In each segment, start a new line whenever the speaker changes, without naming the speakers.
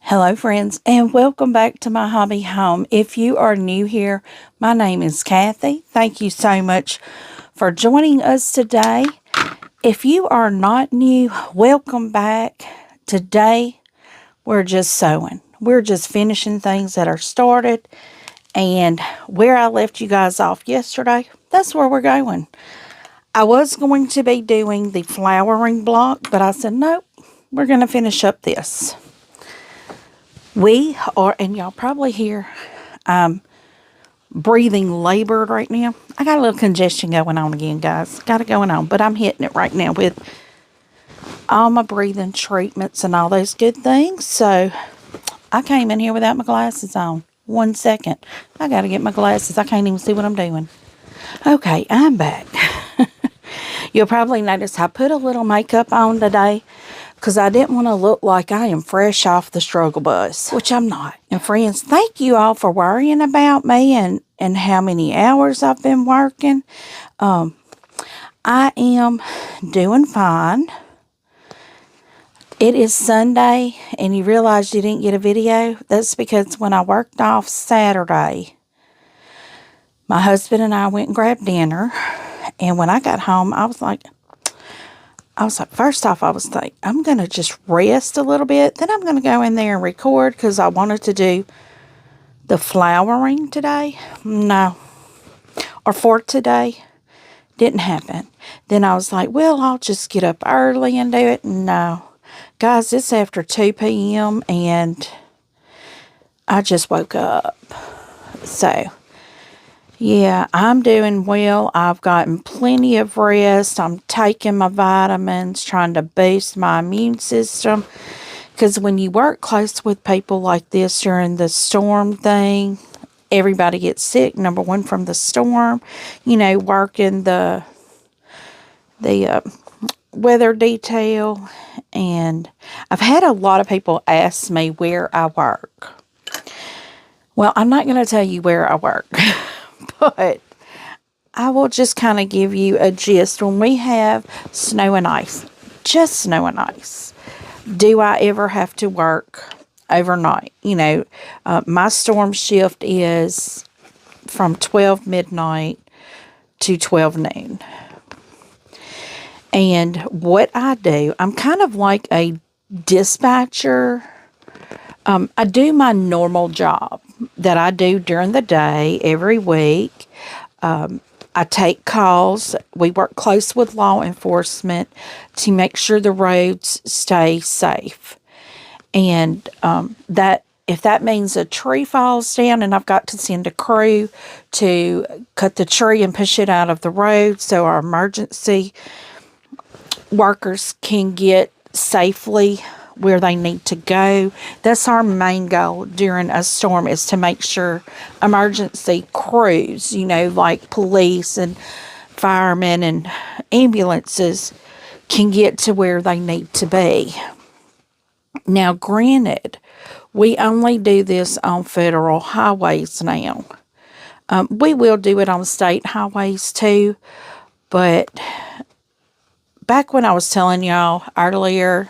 Hello, friends, and welcome back to my hobby home. If you are new here, my name is Cathy. Thank you so much for joining us today. If you are not new, welcome back. Today, we're just sewing. We're just finishing things that are started, and where I left you guys off yesterday, that's where we're going. I was going to be doing the flowering block, but I said, nope, we're going to finish up this. We are, and y'all probably hear breathing labored right now. I got a little congestion going on again, guys. Got it going on, but I'm hitting it right now with all my breathing treatments and all those good things. So I came in here without my glasses on. 1 second. I got to get my glasses. I can't even see what I'm doing. Okay, I'm back. You'll probably notice I put a little makeup on today because I didn't want to look like I am fresh off the struggle bus, which I'm not. And friends, thank you all for worrying about me and how many hours I've been working. I am doing fine. It is Sunday, and you realize you didn't get a video? That's because when I worked off Saturday, my husband and I went and grabbed dinner. And when I got home, I was like, first off, I was thinking, I'm going to just rest a little bit. Then I'm going to go in there and record because I wanted to do the flowering today. No. Or for today. Didn't happen. Then I was like, well, I'll just get up early and do it. No. Guys, it's after 2 p.m. and I just woke up. So, yeah, I'm doing well. I've gotten plenty of rest. I'm taking my vitamins, trying to boost my immune system. Because when you work close with people like this during the storm thing, everybody gets sick. Number one, from the storm, working the weather detail. And I've had a lot of people ask me where I work. Well, I'm not going to tell you where I work. But I will just kind of give you a gist. When we have snow and ice, just snow and ice, do I ever have to work overnight? My storm shift is from 12 midnight to 12 noon. And what I do, I'm kind of like a dispatcher. I do my normal job that I do during the day every week. I take calls. We work close with law enforcement to make sure the roads stay safe. And that if that means a tree falls down and I've got to send a crew to cut the tree and push it out of the road so our emergency workers can get safely where they need to go. That's our main goal during a storm, is to make sure emergency crews, like police and firemen and ambulances, can get to where they need to be. Now, granted, we only do this on federal highways now. We will do it on state highways too, but back when I was telling y'all earlier,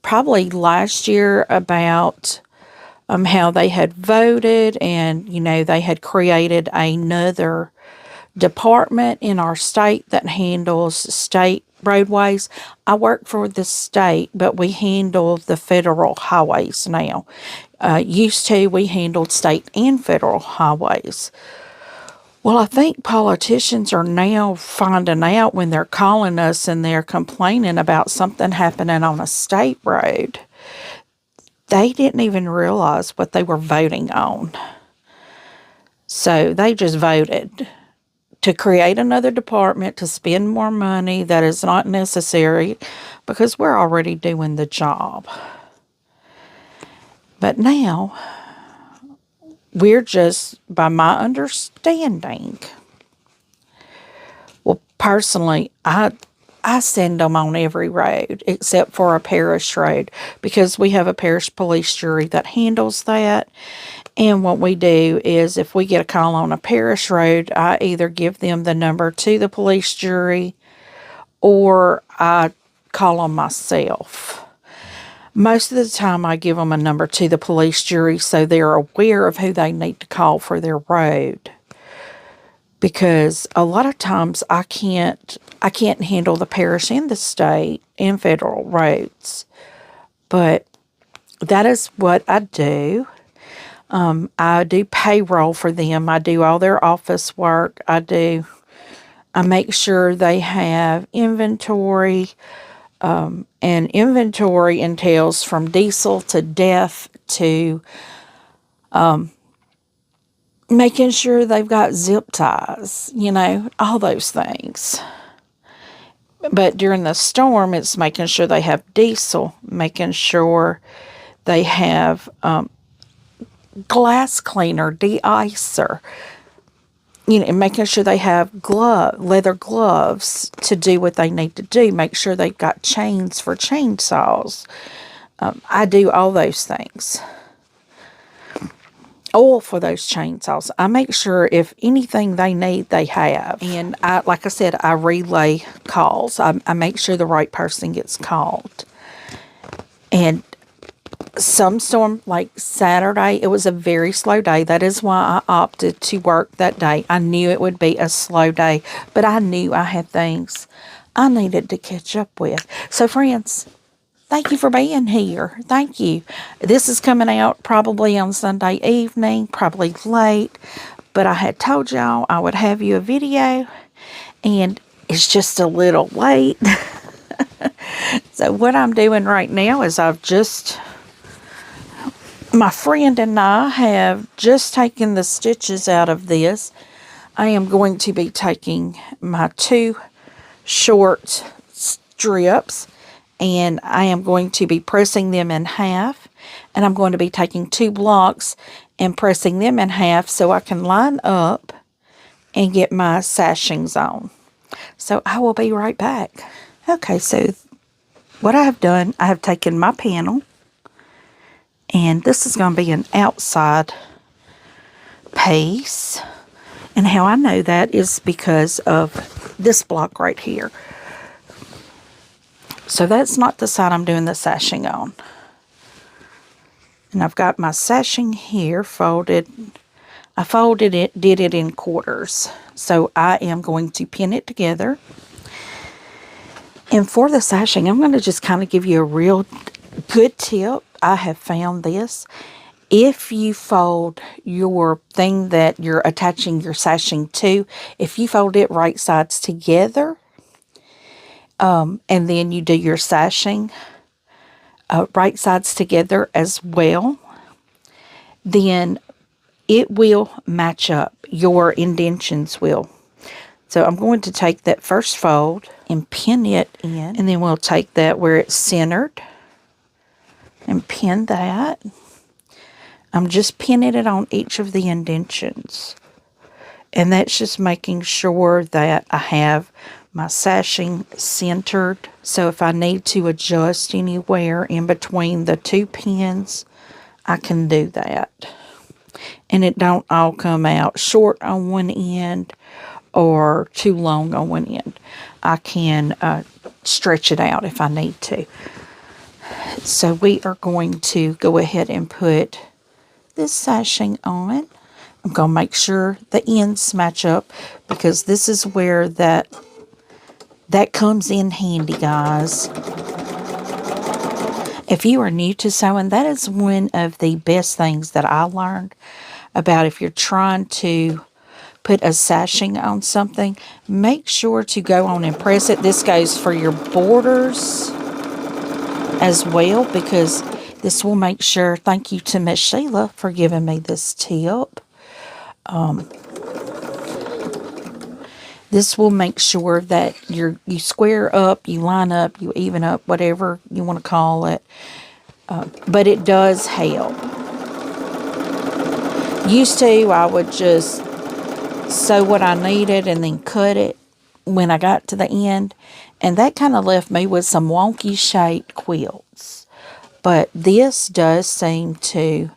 probably last year, about how they had voted and, they had created another department in our state that handles state roadways. I work for the state, but we handle the federal highways now. Used to, we handled state and federal highways. Well, I think politicians are now finding out when they're calling us and they're complaining about something happening on a state road. They didn't even realize what they were voting on. So they just voted to create another department to spend more money that is not necessary because we're already doing the job. But now, we're just, by my understanding, well, personally, I send them on every road except for a parish road because we have a parish police jury that handles that. And what we do is, if we get a call on a parish road, I either give them the number to the police jury or I call them myself. Most of the time I give them a number to the police jury so they're aware of who they need to call for their road. Because a lot of times I can't handle the parish and the state and federal roads. But that is what I do. I do payroll for them. I do all their office work. I make sure they have inventory. And inventory entails from diesel to death to making sure they've got zip ties, all those things. But during the storm, it's making sure they have diesel, making sure they have glass cleaner, de-icer, and making sure they have leather gloves to do what they need to do. Make sure they've got chains for chainsaws. I do all those things. Oil for those chainsaws. I make sure if anything they need, they have. And like I said, I relay calls. I make sure the right person gets called. And some storm, like Saturday, it was a very slow day. That is why I opted to work that day. I knew it would be a slow day, but I knew I had things I needed to catch up with. So, friends, thank you for being here. Thank you. This is coming out probably on Sunday evening, probably late, but I had told y'all I would have you a video, and it's just a little late. So what I'm doing right now is my friend and I have just taken the stitches out of this. I am going to be taking my 2 short strips, and I am going to be pressing them in half, and I'm going to be taking 2 blocks and pressing them in half so I can line up and get my sashings on. So I will be right back. Okay, so what I have done, I have taken my panel, and this is going to be an outside piece. And how I know that is because of this block right here. So that's not the side I'm doing the sashing on. And I've got my sashing here folded. I folded it, did it in quarters. So I am going to pin it together. And for the sashing, I'm going to just kind of give you a real good tip. I have found this. If you fold your thing that you're attaching your sashing to, if you fold it right sides together, and then you do your sashing right sides together as well, then it will match up. Your indentions will. So I'm going to take that first fold and pin it in, and then we'll take that where it's centered and pin that. I'm just pinning it on each of the indentions. And that's just making sure that I have my sashing centered. So if I need to adjust anywhere in between the 2 pins, I can do that. And it don't all come out short on one end or too long on one end. I can stretch it out if I need to. So we are going to go ahead and put this sashing on. I'm going to make sure the ends match up because this is where that comes in handy, guys. If you are new to sewing, that is one of the best things that I learned about if you're trying to put a sashing on something. Make sure to go on and press it. This goes for your borders as well because this will make sure, thank you to Miss Sheila for giving me this tip. This will make sure that you square up, you line up, you even up, whatever you want to call it. But it does help. Used to, I would just sew what I needed and then cut it when I got to the end. And that kind of left me with some wonky shaped quilts. But this does seem to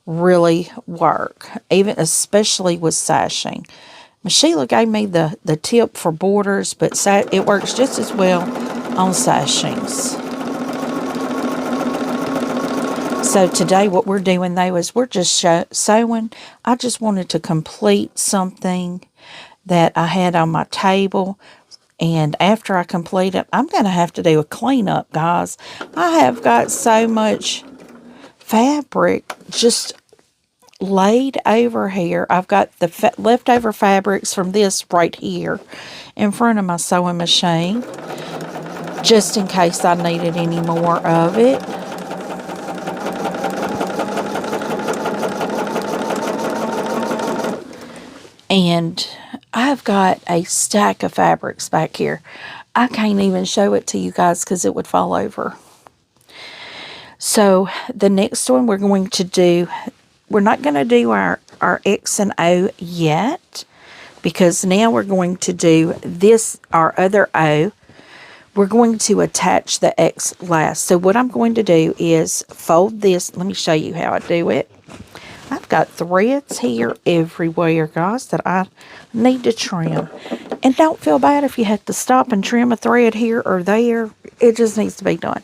really work, even especially with sashing. Miss Sheila gave me the tip for borders, but it works just as well on sashings. So today what we're doing though is we're just sewing. I just wanted to complete something that I had on my table. And after I complete it, I'm going to have to do a cleanup, guys. I have got so much fabric just laid over here. I've got the leftover fabrics from this right here in front of my sewing machine, just in case I needed any more of it. And I've got a stack of fabrics back here. I can't even show it to you guys because it would fall over. So the next one we're going to do, we're not going to do our X and O yet, because now we're going to do this, our other O. We're going to attach the X last. So what I'm going to do is fold this. Let me show you how I do it. I've got threads here everywhere, guys, that I need to trim. And don't feel bad if you have to stop and trim a thread here or there. It just needs to be done.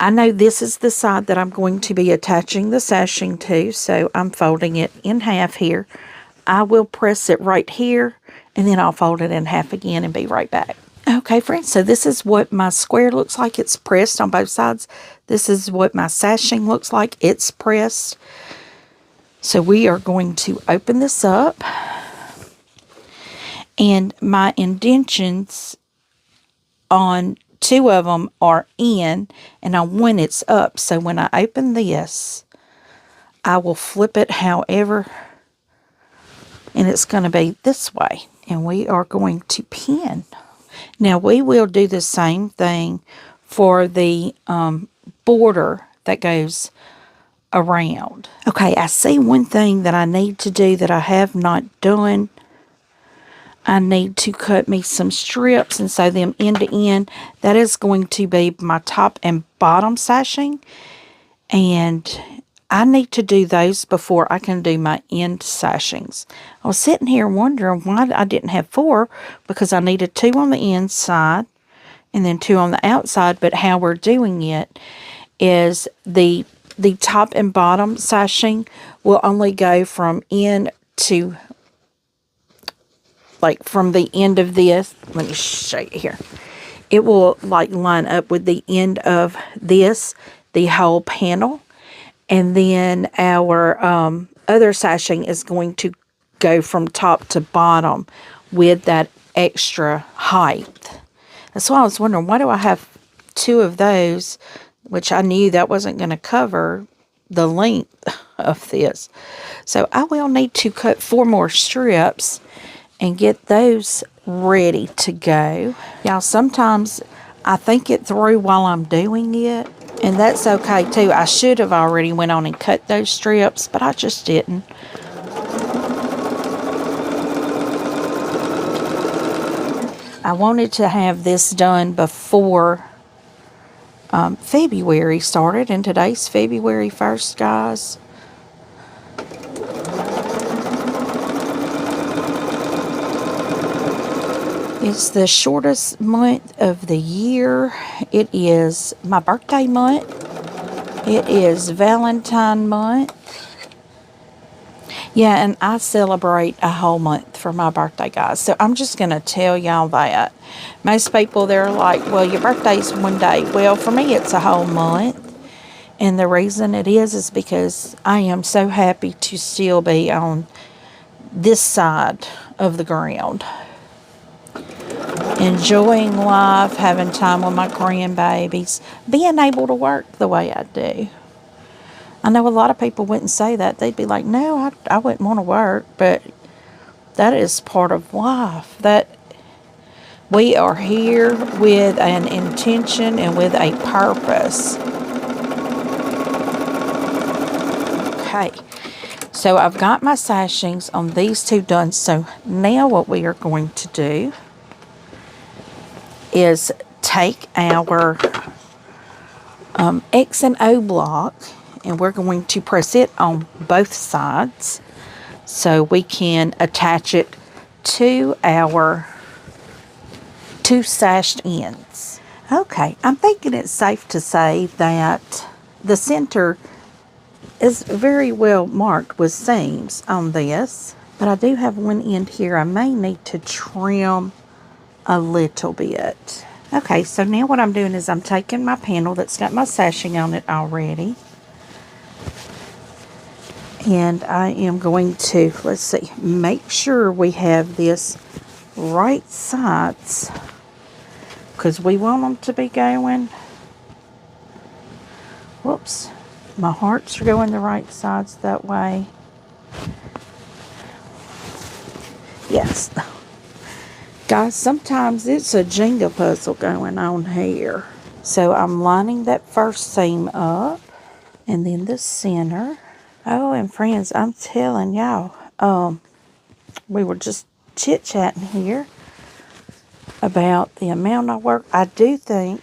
I know this is the side that I'm going to be attaching the sashing to, so I'm folding it in half here. I will press it right here, and then I'll fold it in half again and be right back. Okay, friends, so this is what my square looks like. It's pressed on both sides. This is what my sashing looks like. It's pressed. So we are going to open this up, and my indentions on 2 of them are in, and on 1 it's up. So when I open this, I will flip it however, and it's going to be this way, and we are going to pin. Now we will do the same thing for the border that goes around. Okay, I see one thing that I need to do that I have not done. I need to cut me some strips and sew them end to end. That is going to be my top and bottom sashing, and I need to do those before I can do my end sashings. I was sitting here wondering why I didn't have 4, because I needed 2 on the inside and then 2 on the outside. But how we're doing it is the top and bottom sashing will only go from end to, like, from the end of this. Let me show you here. It will like line up with the end of this, the whole panel. And then our other sashing is going to go from top to bottom with that extra height. That's why I was wondering, why do I have 2 of those, which I knew that wasn't going to cover the length of this. So I will need to cut 4 more strips and get those ready to go. Y'all, sometimes I think it through while I'm doing it, and that's okay too. I should have already went on and cut those strips, but I just didn't. I wanted to have this done before February started, and today's February 1st, guys. It's the shortest month of the year. It is my birthday month. It is Valentine month. Yeah, and I celebrate a whole month for my birthday, guys. So I'm just going to tell y'all that. Most people, they're like, well, your birthday's one day. Well, for me, it's a whole month. And the reason it is because I am so happy to still be on this side of the ground. Enjoying life, having time with my grandbabies, being able to work the way I do. I know a lot of people wouldn't say that. They'd be like, no, I wouldn't want to work, but that is part of life. That we are here with an intention and with a purpose. Okay, so I've got my sashings on these 2 done. So now what we are going to do is take our X and O block, and we're going to press it on both sides so we can attach it to our 2 sashed ends. Okay, I'm thinking it's safe to say that the center is very well marked with seams on this. But I do have one end here I may need to trim a little bit. Okay, so now what I'm doing is I'm taking my panel that's got my sashing on it already. And I am going to, let's see, make sure we have this right sides, because we want them to be going, whoops, my hearts are going the right sides that way. Yes. Guys, sometimes it's a Jenga puzzle going on here. So I'm lining that first seam up, and then the center. Oh, and friends, I'm telling y'all, we were just chit-chatting here about the amount of work. I do think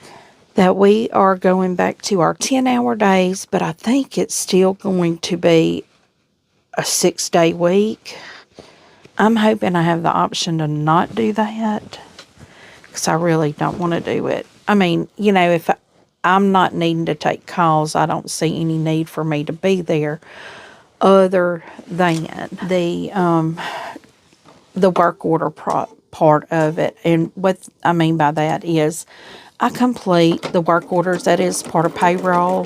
that we are going back to our 10-hour days, but I think it's still going to be a 6-day week. I'm hoping I have the option to not do that, because I really don't want to do it. I mean, you know, if I'm not needing to take calls, I don't see any need for me to be there, other than the work order part of it. And what I mean by that is I complete the work orders that is part of payroll,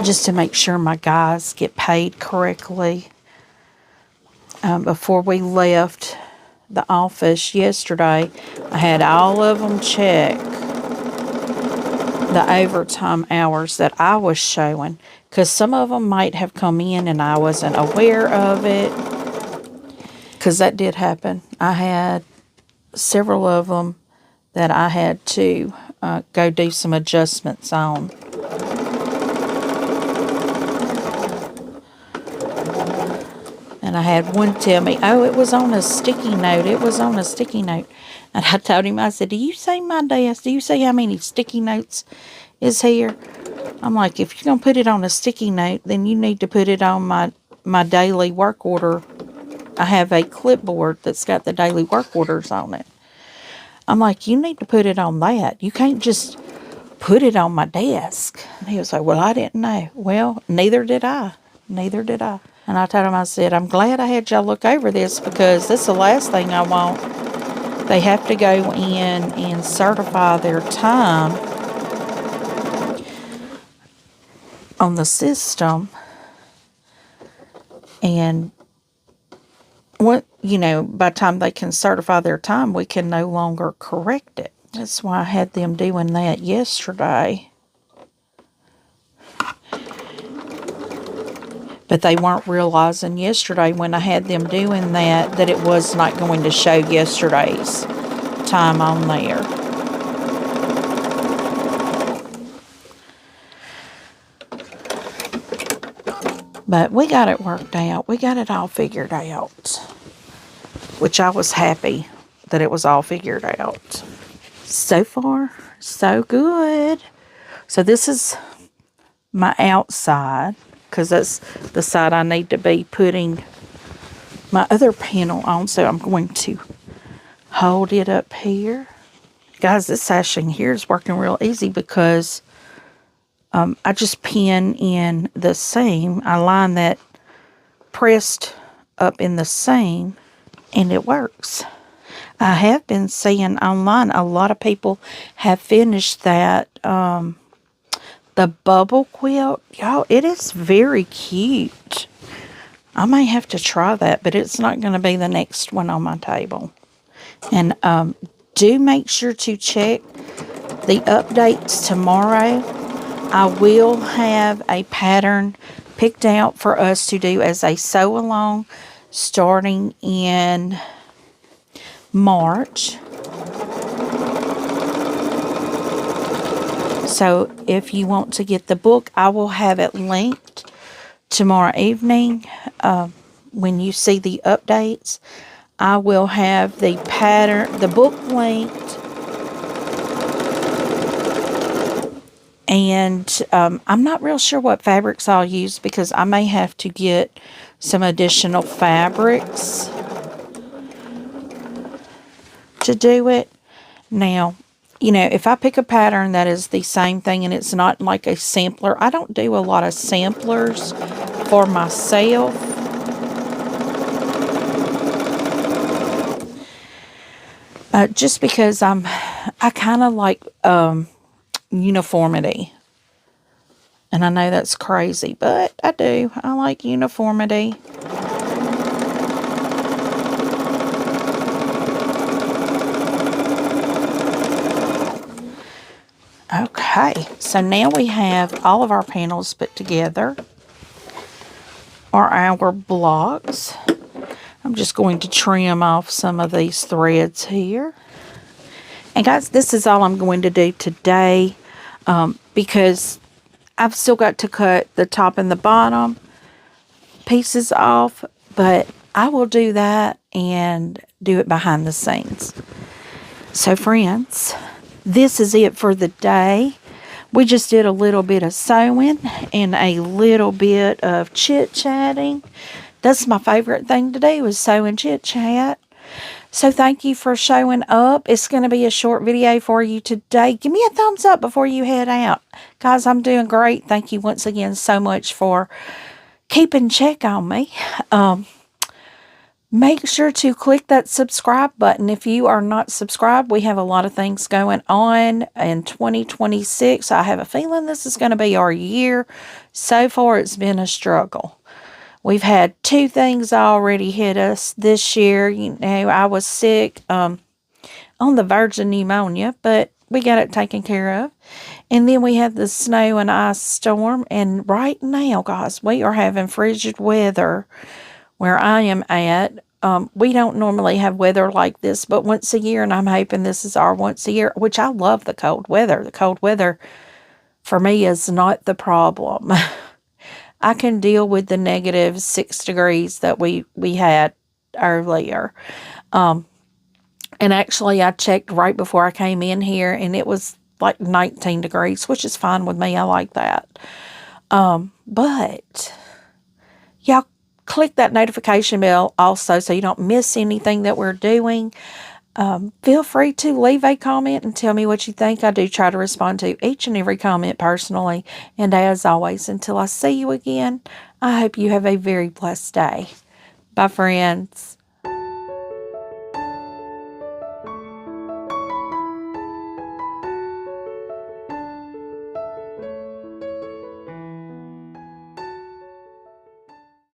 just to make sure my guys get paid correctly. Before we left the office yesterday, I had all of them check the overtime hours that I was showing, because some of them might have come in and I wasn't aware of it, because that did happen. I had several of them that I had to go do some adjustments on. And I had one tell me, oh, it was on a sticky note. It was on a sticky note. And I told him, I said, do you see my desk? Do you see how many sticky notes is here? I'm like, if you're going to put it on a sticky note, then you need to put it on my daily work order. I have a clipboard that's got the daily work orders on it. I'm like, you need to put it on that. You can't just put it on my desk. And he was like, well, I didn't know. Well, neither did I. Neither did I. And I told him, I said, I'm glad I had y'all look over this, because this is the last thing I want. They have to go in and certify their time on the system. And what, you know, by the time they can certify their time, we can no longer correct it. That's why I had them doing that yesterday. But they weren't realizing yesterday when I had them doing that it was not going to show yesterday's time on there. But we got it worked out. We got it all figured out. Which I was happy that it was all figured out. So far, so good. So this is my outside, because that's the side I need to be putting my other panel on. So I'm going to hold it up here. Guys, this sashing here is working real easy, because I just pin in the seam. I line that pressed up in the seam, and it works. I have been seeing online a lot of people have finished that the bubble quilt. Y'all, it is very cute. I may have to try that, but it's not going to be the next one on my table. And do make sure to check the updates tomorrow. I will have a pattern picked out for us to do as a sew along starting in March. So if you want to get the book, I will have it linked tomorrow evening. When you see the updates, I will have the pattern, the book linked. And I'm not real sure what fabrics I'll use, because I may have to get some additional fabrics to do it. Now, you know, if I pick a pattern that is the same thing and it's not like a sampler, I don't do a lot of samplers for myself. Just because I kind of like uniformity. And I know that's crazy, but I do. I like uniformity. Okay, so now we have all of our panels put together, or our blocks. I'm just going to trim off some of these threads here. And guys, this is all I'm going to do today because I've still got to cut the top and the bottom pieces off, but I will do that and do it behind the scenes. So friends, this is it for the day. We just did a little bit of sewing and a little bit of chit-chatting. That's my favorite thing to do, is sew and chit-chat. So thank you for showing up. It's going to be a short video for you today. Give me a thumbs up before you head out. Guys, I'm doing great. Thank you once again so much for keeping check on me. Make sure to click that subscribe button if you are not subscribed. We have a lot of things going on in 2026. I have a feeling this is going to be our year. So far, it's been a struggle. We've had 2 things already hit us this year. You know, I was sick on the verge of pneumonia, but we got it taken care of. And then we had the snow and ice storm. And right now, guys, we are having frigid weather where I am at. We don't normally have weather like this, but once a year, and I'm hoping this is our once a year, which I love the cold weather. The cold weather for me is not the problem. I can deal with the negative 6 degrees that we had earlier. And actually, I checked right before I came in here, and it was like 19 degrees, which is fine with me. I like that. But y'all click that notification bell also so you don't miss anything that we're doing. Feel free to leave a comment and tell me what you think. I do try to respond to each and every comment personally. And as always, until I see you again, I hope you have a very blessed day. Bye, friends.